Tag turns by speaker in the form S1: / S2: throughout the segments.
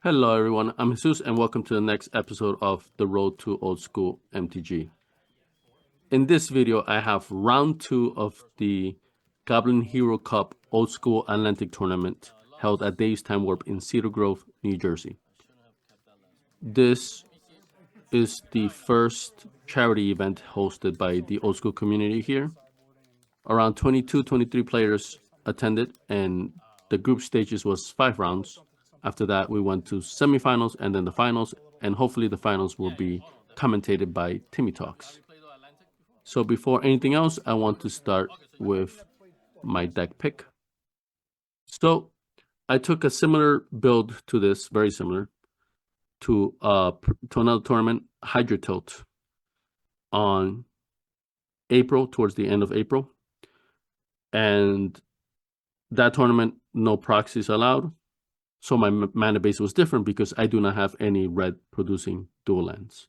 S1: Hello everyone, I'm Jesus and welcome to the next episode of The Road to Old School MTG. In this video, I have round 2 of the Goblin Hero Cup Old School Atlantic Tournament held at Dave's Time Warp in Cedar Grove, New Jersey. This is the first charity event hosted by the Old School community here. Around 23 players attended and the group stages was 5 rounds. After that, we went to semifinals and then the finals, and hopefully the finals will be commentated by Timmy Talks. So before anything else, I want to start with my deck pick. So I took a similar build to this, very similar to another tournament, Hydra Tilt, on April, towards the end of April, and that tournament, no proxies allowed. So my mana base was different because I do not have any red producing dual lands.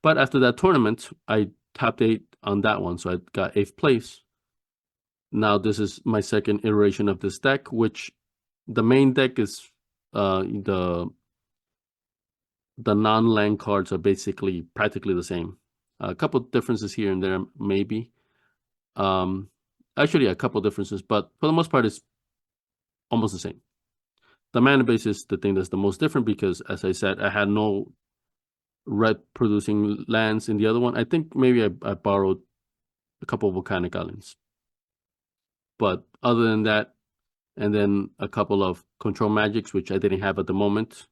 S1: But after that tournament, I tapped 8 on that one, so I got 8th place. Now this is my second iteration of this deck, which the main deck is the non-land cards are basically practically the same. A couple differences here and there, maybe. Actually, a couple differences, but for the most part, it's almost the same. The mana base is the thing that's the most different because, as I said, I had no red producing lands in the other one. I think maybe I borrowed a couple of volcanic islands. But other than that, and then a couple of control magics, which I didn't have at the moment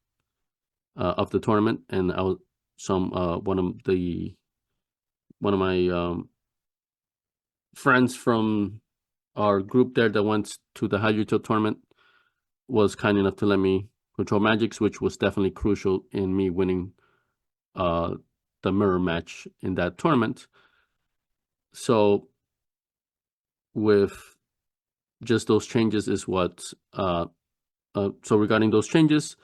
S1: of the tournament, and I was one of my friends from our group there that went to the Hydro tournament was kind enough to let me control magics, which was definitely crucial in me winning the mirror match in that tournament. So with just those changes is what so regarding those changes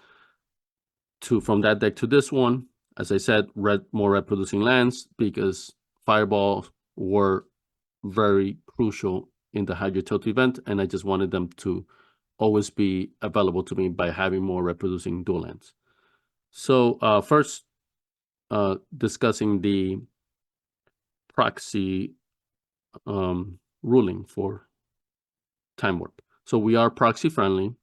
S1: from that deck to this one, as I said, more red producing lands because fireballs were very crucial in the Hydro Tilt event, and I just wanted them to always be available to me by having more red producing dual lands. So first, discussing the proxy ruling for Time Warp. So we are proxy friendly,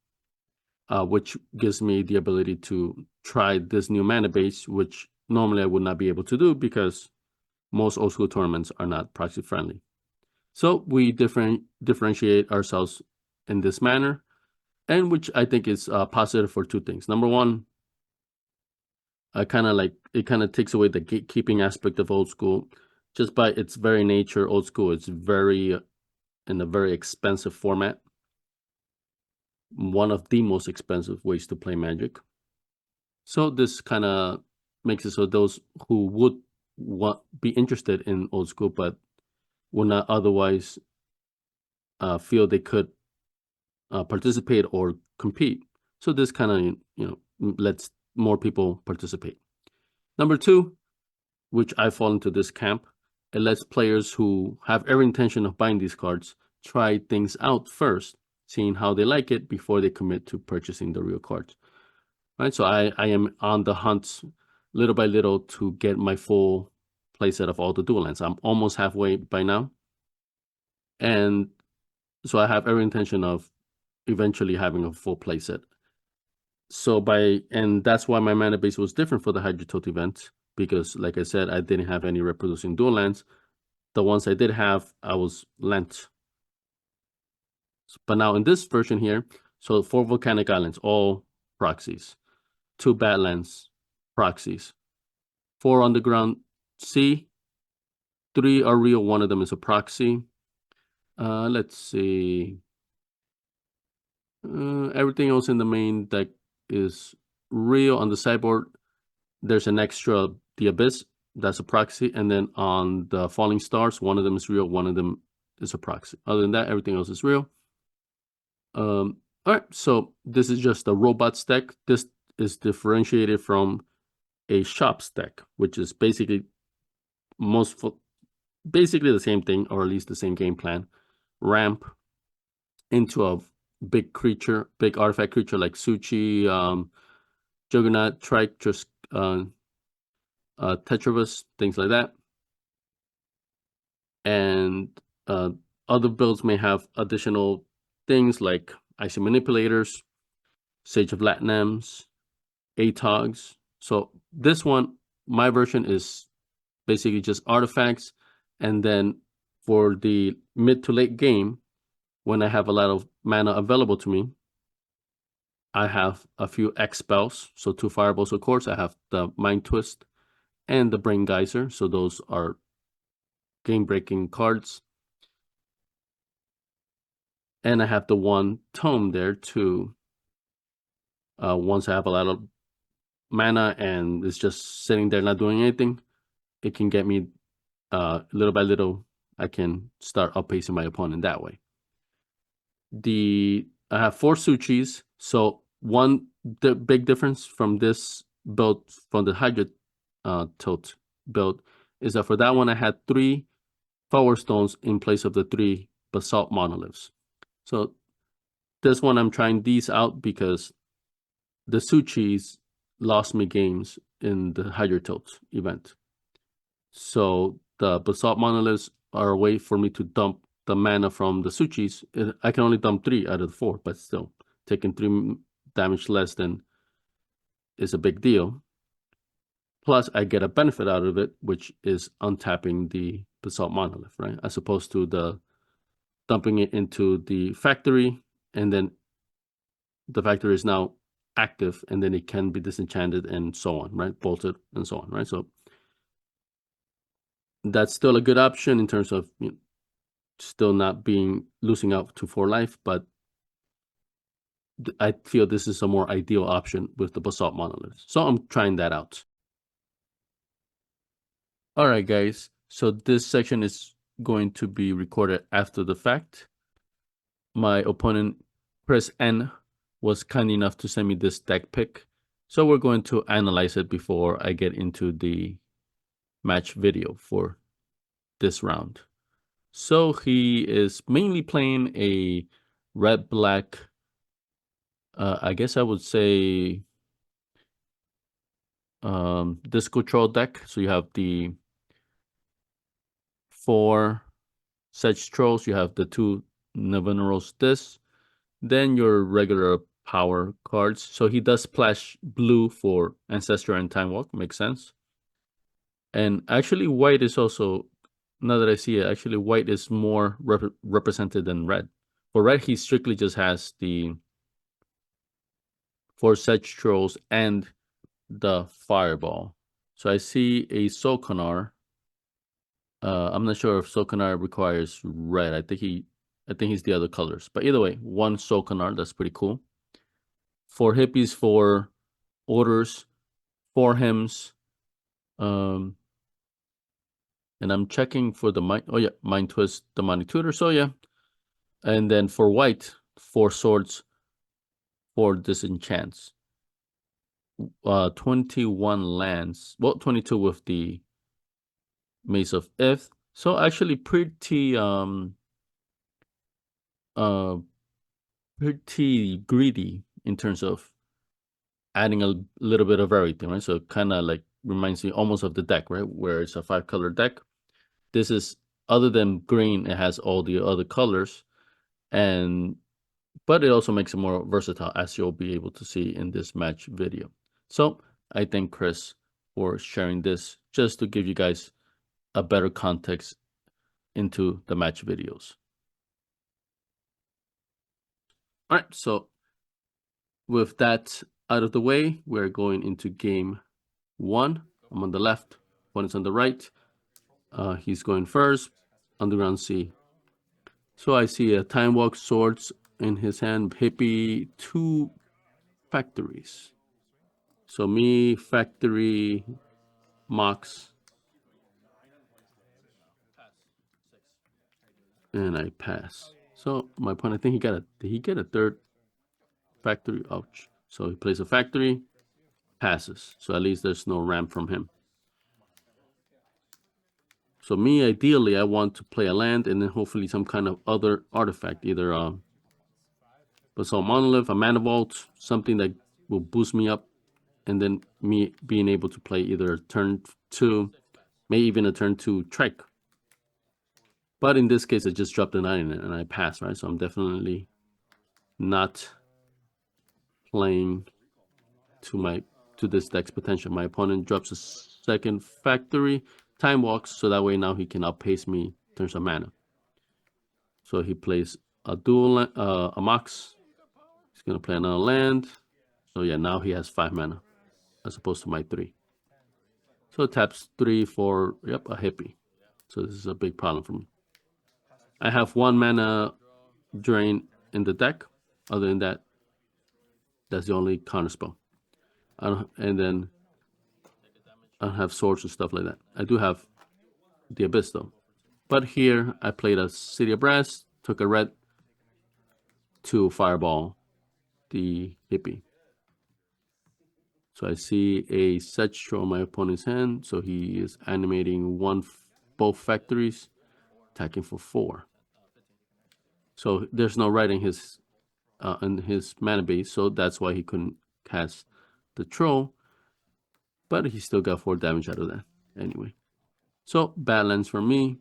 S1: which gives me the ability to try this new mana base, which normally I would not be able to do because most old school tournaments are not proxy friendly. So we differentiate ourselves in this manner, and which I think is positive for 2 things. Number one, it kind of takes away the gatekeeping aspect of old school. Just by its very nature, old school is very in a very expensive format. One of the most expensive ways to play Magic. So this kind of makes it so those who would be interested in old school but would not otherwise feel they could participate or compete. So this kind of lets more people participate. Number 2, which I fall into this camp, it lets players who have every intention of buying these cards try things out first, seeing how they like it before they commit to purchasing the real cards. Right, so I am on the hunt little by little to get my full playset of all the dual lands. I'm almost halfway by now, and so I have every intention of eventually having a full playset. So and that's why my mana base was different for the Hydro Tilt event, because like I said, I didn't have any reproducing dual lands. The ones I did have, I was lent. But now in this version here, so 4 volcanic islands, all proxies. 2 badlands, proxies. 4 underground sea. 3 are real, one of them is a proxy. Let's see. Everything else in the main deck is real. On the sideboard, there's an extra, the Abyss, that's a proxy. And then on the Falling Stars, one of them is real, one of them is a proxy. Other than that, everything else is real. All right, so this is just a robots deck. This is differentiated from a shops deck, which is basically basically the same thing, or at least the same game plan. Ramp into a big creature, big artifact creature like Suchi, Juggernaut, Trike, just Tetrabus, things like that. And other builds may have additional things like Icy Manipulators, Sage of Latnams, ATOGs. So this one, my version is basically just artifacts. And then for the mid to late game, when I have a lot of mana available to me, I have a few X spells. So 2 Fireballs, of course. I have the Mind Twist and the Brain Geyser. So those are game-breaking cards. And I have the 1 Tome there too. Once I have a lot of mana and it's just sitting there not doing anything, it can get me little by little. I can start outpacing my opponent that way. I have 4 Suchis. So the big difference from this build, from the Hydra Tilt build, is that for that one I had 3 Power Stones in place of the 3 Basalt Monoliths. So this one I'm trying these out because the Suchis lost me games in the Hydra Tilt event. So the Basalt Monoliths are a way for me to dump the mana from the Suchis. I can only dump 3 out of the 4, but still, taking 3 damage less than is a big deal. Plus, I get a benefit out of it, which is untapping the Basalt Monolith, right? As opposed to the dumping it into the factory, and then the factory is now active, and then it can be disenchanted and so on, right? Bolted and so on, right? So that's still a good option in terms of still not losing out to 4 life, but I feel this is a more ideal option with the Basalt Monolith. So I'm trying that out. All right, guys. So this section is going to be recorded after the fact. My opponent, Chris N, was kind enough to send me this deck pick. So we're going to analyze it before I get into the match video for this round. So he is mainly playing a red-black, I guess I would say Disco Troll deck. So you have the 4 Sedge Trolls, you have the 2 Nevinyrral's Disc, then your regular power cards. So he does splash blue for Ancestor and Time Walk, makes sense. And actually white is also, now that I see it, actually white is more represented than red. For red, he strictly just has the 4 Sedge Trolls and the Fireball. So I see a Solkanar. I'm not sure if Solkanar requires red. I think he's the other colors. But either way, 1 Solkanar, that's pretty cool. 4 hippies, 4 orders, 4 hymns. And I'm checking for the mind. Oh yeah, Mind Twist, Demonic Tutor. So yeah. And then for white, 4 swords, 4 disenchants. 21 lands. Well, 22 with the Mace of Ith. So actually pretty pretty greedy in terms of adding a little bit of everything, right? So it kind of like reminds me almost of the deck, right? Where it's a 5-color deck. This is, other than green, it has all the other colors, but it also makes it more versatile, as you'll be able to see in this match video. So I thank Chris for sharing this, just to give you guys a better context into the match videos. All right, so with that out of the way, we're going into game 1. I'm on the left, opponent's on the right. He's going first, Underground Sea. So I see a Time Walk, swords in his hand, hippie, 2 factories. So me, factory, Mox, and I pass. So my opponent, I think did he get a 3rd factory? Ouch. So he plays a factory, passes. So at least there's no ramp from him. So me, ideally, I want to play a land and then hopefully some kind of other artifact, either Basalt Monolith, a Mana Vault, something that will boost me up and then me being able to play either a turn 2, maybe even a turn 2 Trek. But in this case, I just dropped a 9 in it and I pass, right? So I'm definitely not playing to this deck's potential. My opponent drops a second factory, time walks, so that way now he can outpace me in terms of mana. So he plays a dual a Mox. He's gonna play another land. So yeah, now he has 5 mana as opposed to my 3. So it taps 3 for a hippie. So this is a big problem for me. I have 1 mana drain in the deck. Other than that, that's the only counter spell. And then I don't have swords and stuff like that. I do have the Abyss though. But here I played a City of Brass, took a red to fireball the hippie. So I see a set show on my opponent's hand. So he is animating both factories, attacking for 4. So there's no red in his mana base, so that's why he couldn't cast the troll. But he still got 4 damage out of that anyway. So bad lands for me.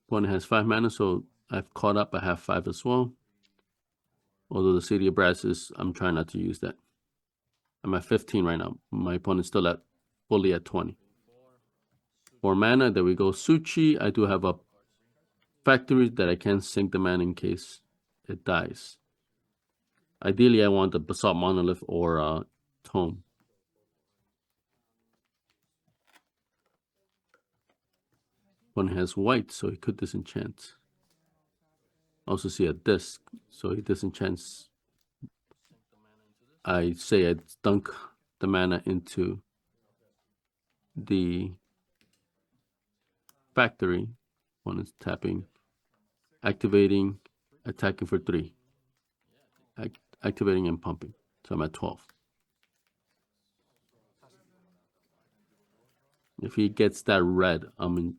S1: Opponent has 5 mana, so I've caught up. I have 5 as well. Although the City of Brass I'm trying not to use that. I'm at 15 right now. My opponent's still fully at 20. 4 mana, there we go. Suchi, I do have a factory that I can sink the mana in case it dies. Ideally, I want a Basalt Monolith or a Tome. One has white, so he could disenchant. Also see a disc, so he disenchants. I say I dunk the mana into the factory. One is tapping, activating, attacking for 3. Activating and pumping. So I'm at 12. If he gets that red, I'm in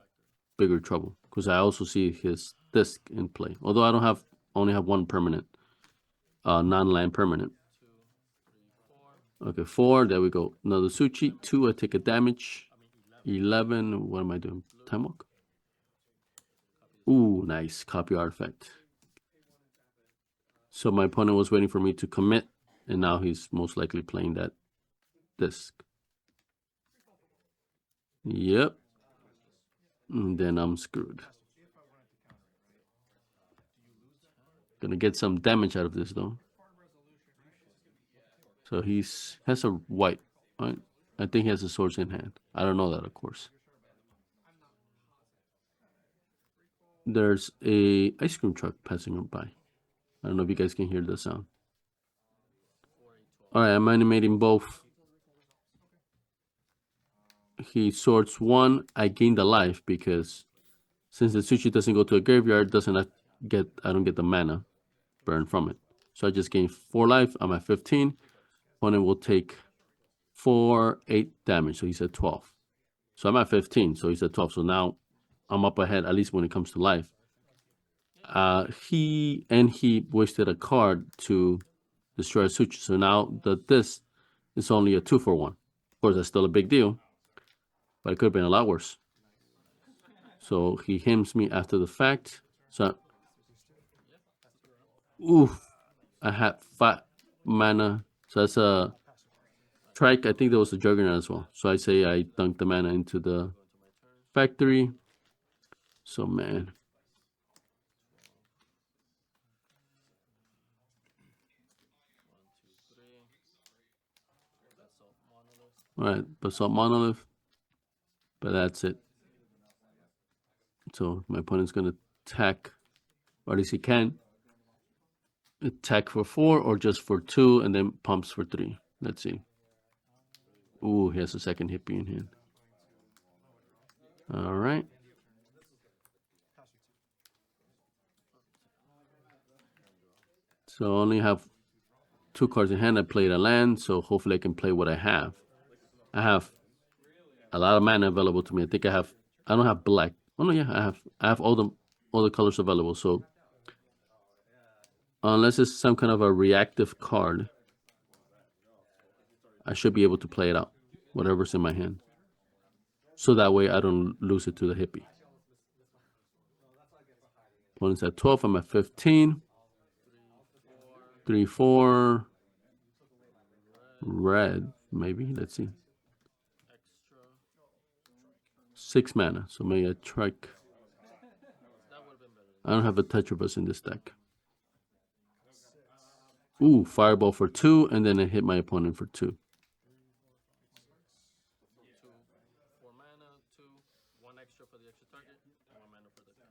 S1: bigger trouble because I also see his disc in play. Although I only have 1 permanent, non-land permanent. Okay, 4. There we go. Another Suchi. 2. I take a damage. 11. What am I doing? Time walk. Ooh, nice. Copy artifact. So my opponent was waiting for me to commit, and now he's most likely playing that disc. Yep. And then I'm screwed. Gonna get some damage out of this though. So he has a white, right? I think he has a swords in hand. I don't know that, of course. There's a ice cream truck passing by. I don't know if you guys can hear the sound. All right, I'm animating both. He swords 1. I gained a life because since the Sushi doesn't go to a graveyard, I don't get the mana burn from it. So I just gained 4 life. I'm at 15. Opponent will take 4, 8 damage. So he's at 12. So I'm at 15. So he's at 12. So now I'm up ahead, at least when it comes to life. He wasted a card to destroy a Suchi. So now this is only a 2 for 1. Of course, that's still a big deal, but it could have been a lot worse. So he hymns me after the fact. So, I had 5 mana. So that's a Trike. I think there was a Juggernaut as well. So I say I dunk the mana into the factory. So man. All right, Basalt Monolith. But that's it. So my opponent's gonna attack, or at least he can. Attack for 4 or just for 2 and then pumps for 3. Let's see. Ooh, he has a second hippie in hand. All right. So I only have 2 cards in hand. I played a land, so hopefully I can play what I have. I have a lot of mana available to me. I don't have black. Oh no, yeah, I have all the colors available. So Unless it's some kind of a reactive card, I should be able to play it out, whatever's in my hand. So that way I don't lose it to the hippie. Opponent's at 12, I'm at 15. 3, 4. Red, maybe. Let's see. 6 mana, so maybe a trike. I don't have a Tetrabus in this deck. Ooh, Fireball for 2, and then I hit my opponent for 2.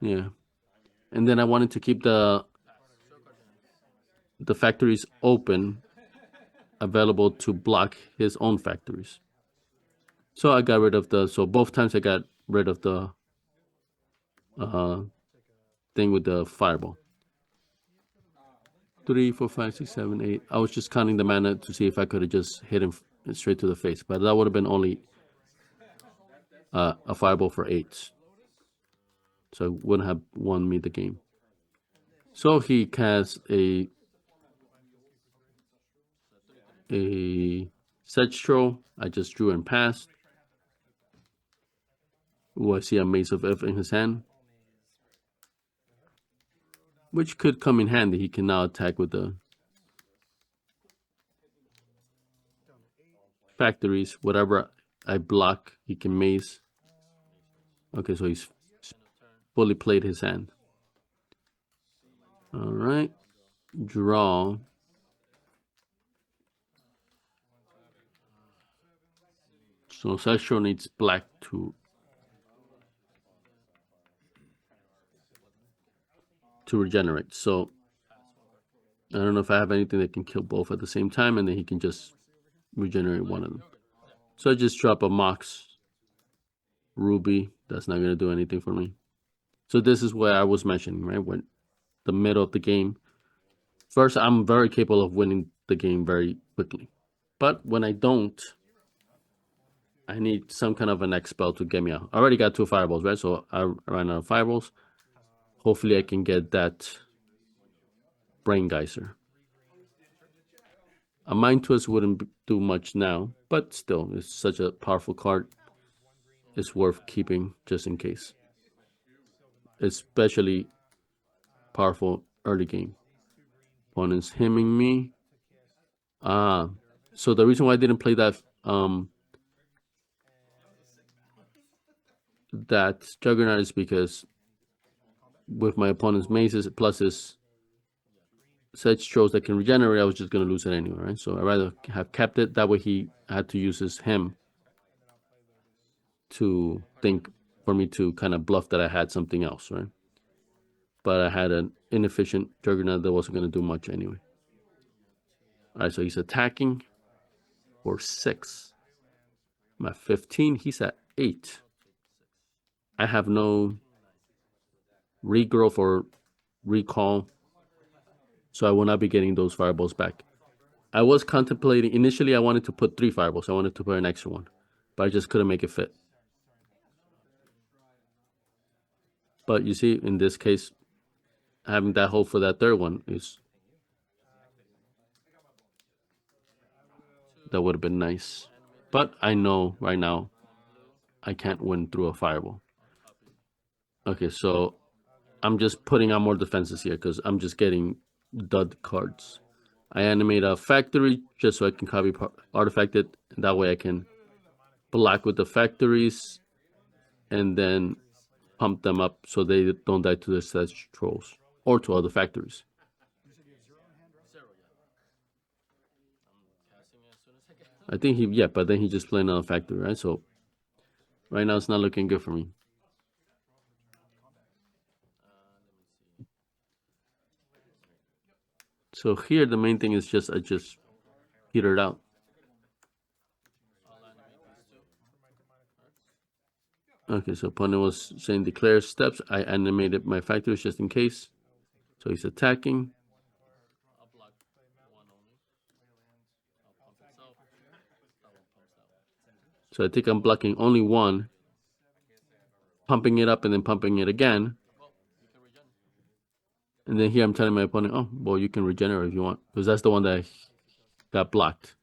S1: Yeah. And then I wanted to keep the factories open, available to block his own factories. So I got rid of so both times I got rid of the thing with the Fireball. 3, 4, 5, 6, 7, 8. I was just counting the mana to see if I could have just hit him straight to the face, but that would have been only a Fireball for 8. So it wouldn't have won me the game. So he casts a Sedge. I just drew and passed. Ooh, I see a Mace of F in his hand, which could come in handy. He can now attack with the factories. Whatever I block, he can mace. Okay, so he's fully played his hand. All right, draw. So Sestro needs black to regenerate. So I don't know if I have anything that can kill both at the same time, and then he can just regenerate one of them. So I just drop a Mox Ruby. That's not going to do anything for me. So this is what I was mentioning, right? When the middle of the game. First, I'm very capable of winning the game very quickly. But when I don't, I need some kind of a next spell to get me out. I already got 2 fireballs, right? So I ran out of fireballs. Hopefully I can get that Brain Geyser. A Mind Twist wouldn't do much now, but still, it's such a powerful card. It's worth keeping just in case. Especially powerful early game. Opponent's hemming me. So the reason why I didn't play that Juggernaut is because with my opponent's maces plus his Sedge Trolls that can regenerate, I was just going to lose it anyway, right? So I'd rather have kept it. That way he had to use his hem to think for me to kind of bluff that I had something else, right? But I had an inefficient Juggernaut that wasn't going to do much anyway. All right, so he's attacking for 6. I'm at 15. He's at 8. I have no regrowth or recall, so I will not be getting those fireballs back. I was contemplating, initially I wanted to put 3 fireballs. I wanted to put an extra one, but I just couldn't make it fit. But you see, in this case, having that hold for that 3rd one that would have been nice. But I know right now I can't win through a fireball. Okay, so I'm just putting out more defenses here because I'm just getting dud cards. I animate a factory just so I can copy artifact it. That way I can block with the factories and then pump them up so they don't die to the Sedge Trolls or to other factories. I think but then he just played another factory, right? So right now it's not looking good for me. So here the main thing is I just petered out. Okay, so opponent was saying declare steps. I animated my factories just in case. So he's attacking. So I think I'm blocking only one, pumping it up and then pumping it again. And then here I'm telling my opponent, oh, well, you can regenerate if you want, because that's the one that got blocked.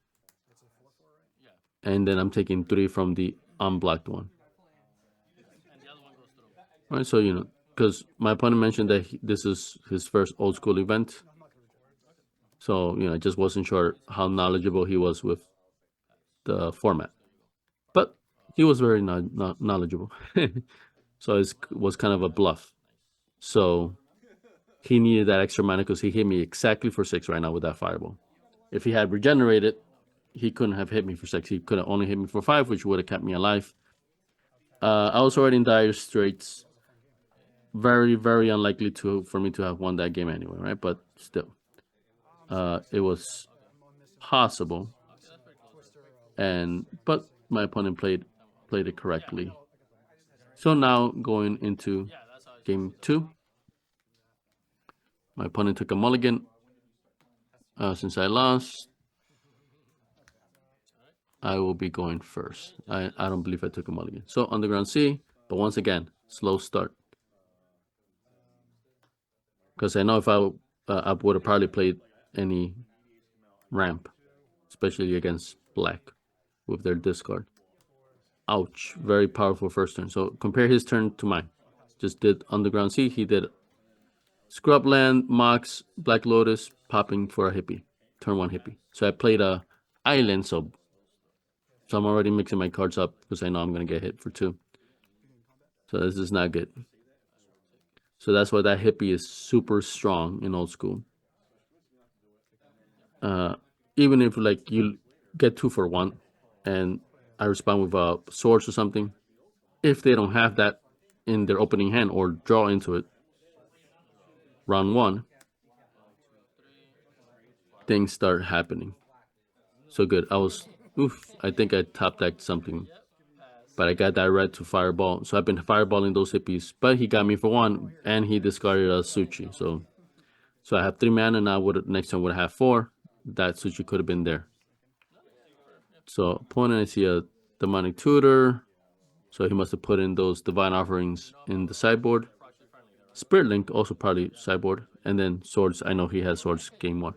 S1: And then I'm taking 3 from the unblocked one. Right, so, because my opponent mentioned that this is his first old school event. So, I just wasn't sure how knowledgeable he was with the format. But he was very not knowledgeable. So it was kind of a bluff. So he needed that extra mana because he hit me exactly for 6 right now with that fireball. If he had regenerated, he couldn't have hit me for 6. He could have only hit me for 5, which would have kept me alive. I was already in dire straits. Very, very unlikely for me to have won that game anyway, right? But still, it was possible. But my opponent played it correctly. So now going into game 2, my opponent took a mulligan. Since I lost, I will be going first. I don't believe I took a mulligan. So underground C, but once again, slow start. Because I know if I would have probably played any ramp, especially against black with their discard. Ouch, very powerful first turn. So compare his turn to mine. Just did underground C, he did Scrubland, Mox, Black Lotus, popping for a hippie. Turn 1 hippie. So I played a island, so I'm already mixing my cards up because I know I'm going to get hit for 2. So this is not good. So that's why that hippie is super strong in old school. Even if like you get 2 for 1 and I respond with a swords or something, if they don't have that in their opening hand or draw into it, round 1, things start happening. So good. I think I top decked something, but I got that red to fireball. So I've been fireballing those hippies, but he got me for 1 and he discarded a Suchi. So I have 3 mana now. Next time would have 4. That Suchi could have been there. So opponent, I see a demonic tutor. So he must have put in those divine offerings in the sideboard. Spirit Link also probably sideboard, and then swords. I know he has swords game 1.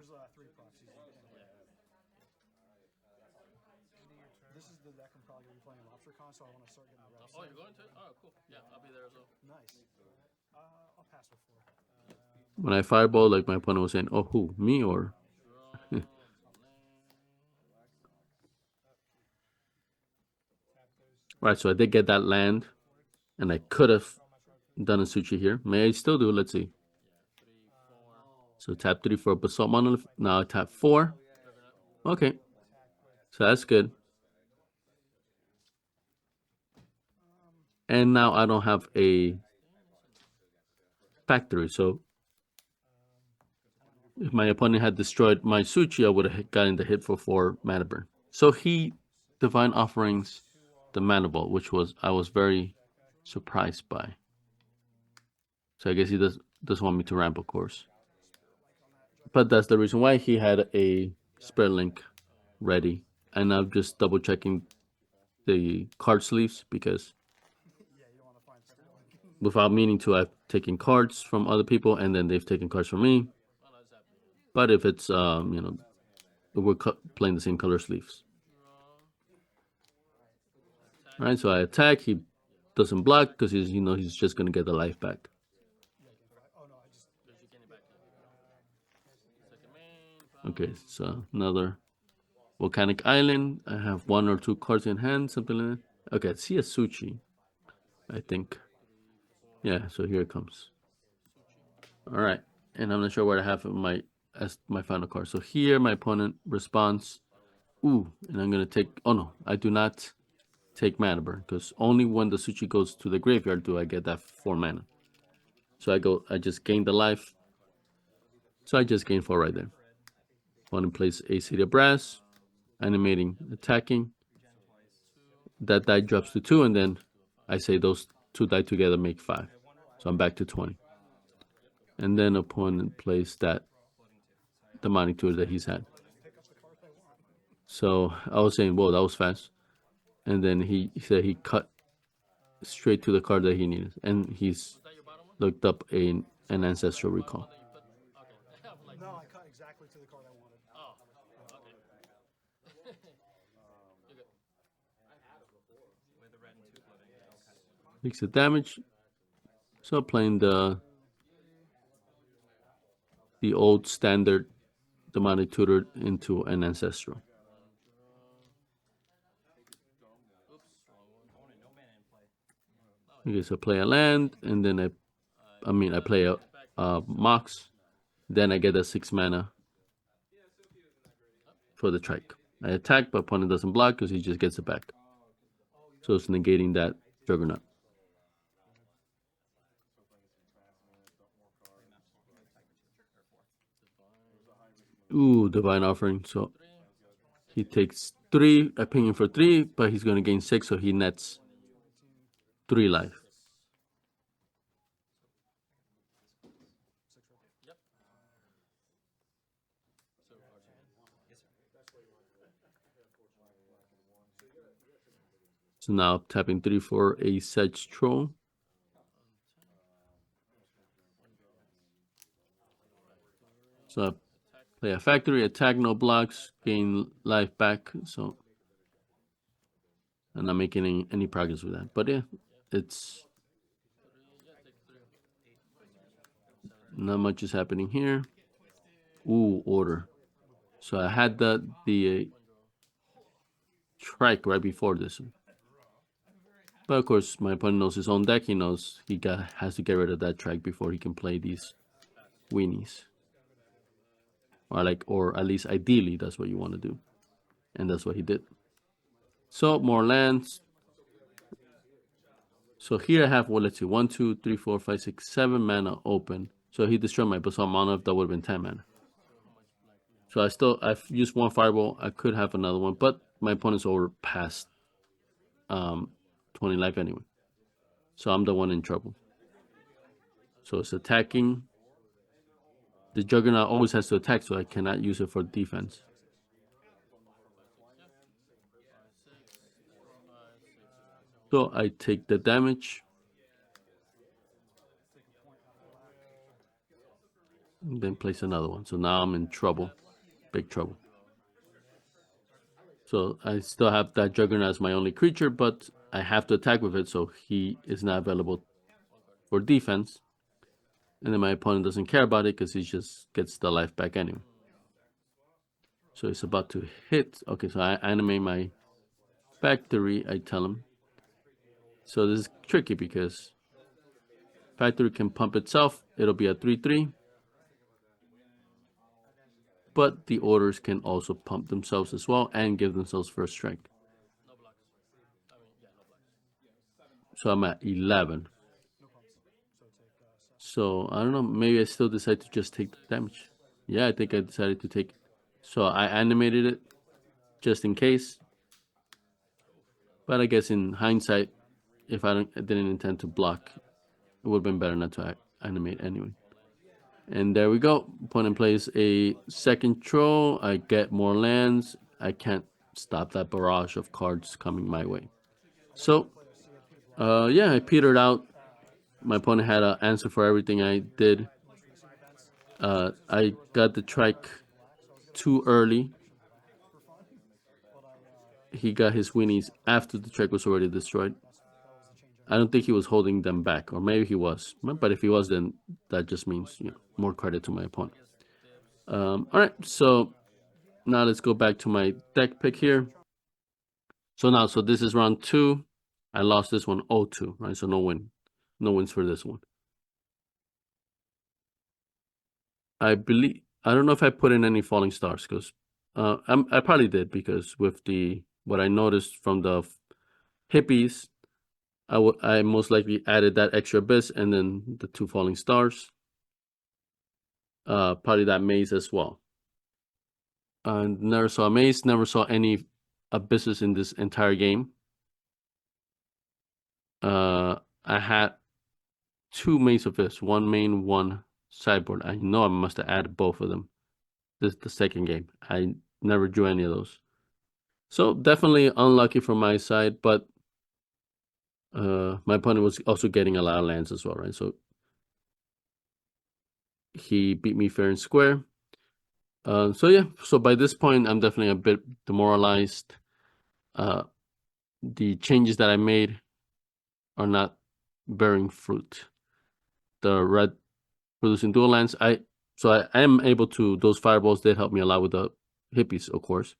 S1: When I fireball, like my opponent was saying, "Oh, who, me or?" Right, so I did get that land, and I could have done a Suchi here. May I still do? Let's see. So tap 3 for a Basalt Monolith. Now I tap 4. Okay, so that's good. And now I don't have a factory, so if my opponent had destroyed my Suchi, I would have gotten the hit for 4 mana burn. So he divine offerings the mana ball, which I was very surprised by. So I guess he does want me to ramp, of course. But that's the reason why he had a Spirit Link ready. And I'm just double checking the card sleeves because without meaning to, I've taken cards from other people and then they've taken cards from me. But if it's we're playing the same color sleeves. Right, so I attack. He doesn't block because he's just gonna get the life back. Okay, so another volcanic island. I have 1 or 2 cards in hand, something like that. Okay, I see a Suchi, I think. Yeah, so here it comes. All right, and I'm not sure what I have as my final card. So here my opponent responds. Ooh, and I'm gonna take. Oh no, I do not take mana burn because only when the Suchi goes to the graveyard do I get that 4 mana. So I just gain the life. So I just gain 4 right there. Opponent plays a City of Brass, animating, attacking. That die drops to 2, and then I say those 2 die together make 5. So I'm back to 20. And then opponent plays the demonic tutor that he's had. So I was saying, whoa, that was fast. And then he said he cut straight to the card that he needed. And he's looked up an ancestral recall.
S2: No, I cut exactly to the card I wanted.
S3: Oh, okay. With the red and two floating. Yeah, okay.
S1: Takes the damage. So playing the old standard demonic tutor into an ancestral. Okay, so play a land, and then I play a Mox, then I get a 6 mana for the trike. I attack, but opponent doesn't block because he just gets it back. So it's negating that Juggernaut. Ooh, Divine Offering. So he takes 3, I ping him for 3, but he's going to gain 6, so he nets 3 life. So now tapping 3 for a Sedge Troll. So I play a factory, attack, no blocks, gain life back. So I'm not making any progress with that. But yeah, it's not much is happening here. Ooh, order. So I had the trike right before this. But of course, my opponent knows his own deck. He knows he has to get rid of that trike before he can play these weenies. Or at least ideally, that's what you want to do, and that's what he did. So more lands. So here I have, well, let's see, 1, 2, 3, 4, 5, 6, 7 mana open. So he destroyed my basalt mana. That would have been 10 mana. So I've used 1 fireball. I could have another one, but my opponent's over past 20 life anyway. So I'm the one in trouble. So it's attacking. The Juggernaut always has to attack, so I cannot use it for defense. So I take the damage. And then place another one. So now I'm in trouble. Big trouble. So I still have that Juggernaut as my only creature, but I have to attack with it, so he is not available for defense. And then my opponent doesn't care about it because he just gets the life back anyway. So it's about to hit. Okay, so I animate my factory, I tell him. So this is tricky because factory can pump itself. It'll be a 3/3. But the orders can also pump themselves as well and give themselves first strike. So I'm at 11. So I don't know, maybe I still decide to just take the damage. Yeah, I think I decided to take it. So I animated it just in case. But I guess in hindsight, if I didn't intend to block, it would have been better not to animate anyway. And there we go. Opponent plays a second troll. I get more lands. I can't stop that barrage of cards coming my way. So, yeah, I petered out. My opponent had an answer for everything I did. I got the trike too early. He got his weenies after the trike was already destroyed. I don't think he was holding them back, or maybe he was. But if he was, then that just means more credit to my opponent. All right, so now let's go back to my deck pick here. So this is round 2. I lost this one 0-2, right? So no wins for this one. I don't know if I put in any falling stars because I probably did, because with what I noticed from the hippies, I most likely added that extra abyss and then the 2 falling stars. Probably that maze as well. Never saw a maze, never saw any abysses in this entire game. I had 2 maze abyss, 1 main, 1 sideboard. I know I must have added both of them. This is the second game. I never drew any of those. So definitely unlucky from my side, but my opponent was also getting a lot of lands as well, right? So he beat me fair and square. So yeah, so by this point, I'm definitely a bit demoralized. The changes that I made are not bearing fruit. The red producing dual lands, I am able to, those fireballs did help me a lot with the hippies, of course.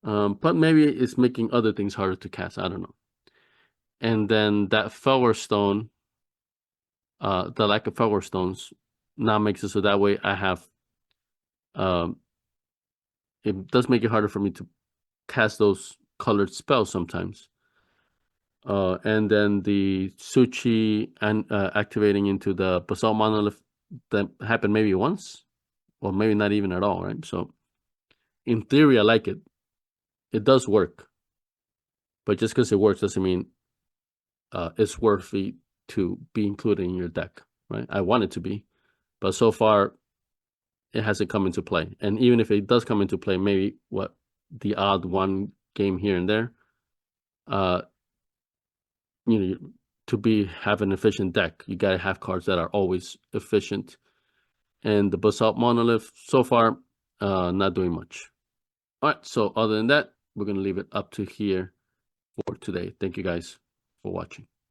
S1: But maybe it's making other things harder to cast. I don't know. And then that Felwar Stone, the lack of Felwar Stones now makes it so that way I have, it does make it harder for me to cast those colored spells sometimes. And then the Suchi and activating into the Basalt Monolith that happened maybe once, or maybe not even at all, right? So in theory, I like it. It does work. But just because it works doesn't mean it's worthy to be included in your deck, right? I want it to be, but so far it hasn't come into play. And even if it does come into play, maybe the odd one game here and there, to have an efficient deck, you gotta have cards that are always efficient. And the Basalt Monolith so far, not doing much. All right, so other than that, we're gonna leave it up to here for today. Thank you guys for watching.